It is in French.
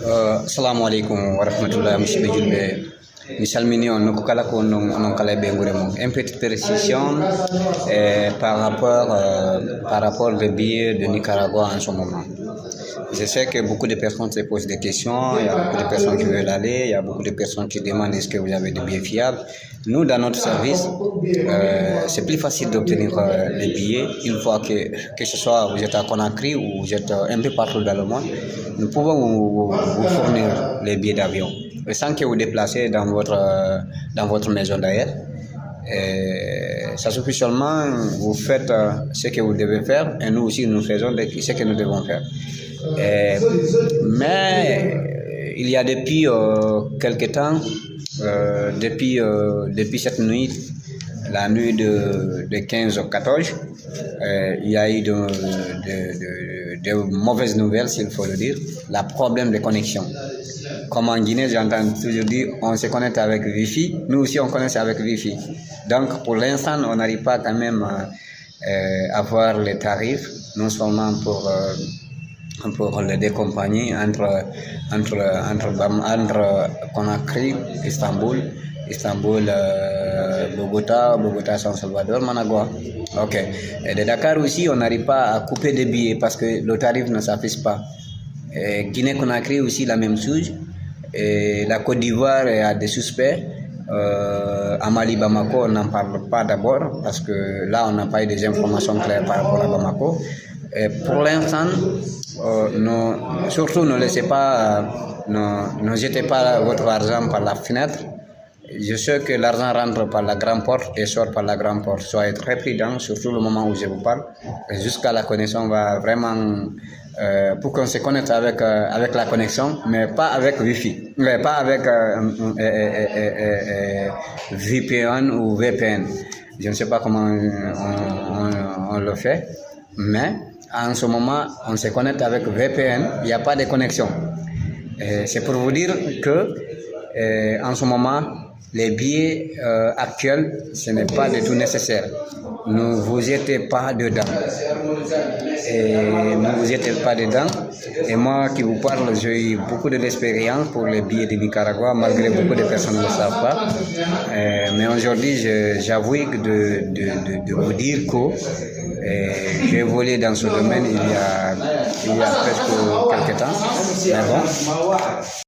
Assalamu alaikum wa rahmatullahi monsieur Julbe. Mi salmini on no kala ko non kala be ngure mo. Une petite précision par rapport au billet de Nicaragua en ce moment. Je sais que beaucoup de personnes se posent des questions, il y a beaucoup de personnes qui veulent aller, il y a beaucoup de personnes qui demandent est-ce que vous avez des billets fiables. Nous, dans notre service, c'est plus facile d'obtenir les billets une fois que ce soit vous êtes à Conakry ou vous êtes un peu partout dans le monde. Nous pouvons vous fournir les billets d'avion sans que vous déplacez dans votre maison d'ailleurs. Ça suffit seulement, vous faites ce que vous devez faire et nous aussi nous faisons ce que nous devons faire. Mais il y a depuis quelque temps, depuis cette nuit, la nuit de 15 au 14, il y a eu de mauvaises nouvelles, s'il faut le dire, le problème de connexion. Comme en Guinée, j'entends toujours dire on se connecte avec Wi-Fi, nous aussi on connecte avec Wi-Fi. Donc pour l'instant, on n'arrive pas quand même à avoir les tarifs, non seulement pour les deux compagnies entre Conakry, Istanbul, Bogota, San Salvador, Managua. Ok. Et de Dakar aussi, on n'arrive pas à couper des billets parce que le tarif ne s'affiche pas. Guinée-Conakry aussi la même chose. Et la Côte d'Ivoire a des suspects. À Mali, Bamako, on n'en parle pas d'abord parce que là, on n'a pas eu des informations claires par rapport à Bamako. Et pour l'instant, surtout ne laissez pas, ne jetez pas votre argent par la fenêtre. Je sais que l'argent rentre par la grande porte et sort par la grande porte. Soyez très prudents, surtout le moment où je vous parle. Jusqu'à la connexion va vraiment, pour qu'on se connecte avec la connexion, mais pas avec Wi-Fi, mais pas avec VPN ou VPN. Je ne sais pas comment on le fait, mais en ce moment, on se connecte avec VPN, il n'y a pas de connexion. C'est pour vous dire que en ce moment, les billets actuels, ce n'est pas du tout nécessaire. Ne vous jetez pas dedans. Et moi qui vous parle, j'ai eu beaucoup d'expérience pour les billets de Nicaragua, malgré beaucoup de personnes ne le savent pas. Mais aujourd'hui, j'avoue de vous dire que j'ai volé dans ce domaine il y a presque quelques temps. Mais bon.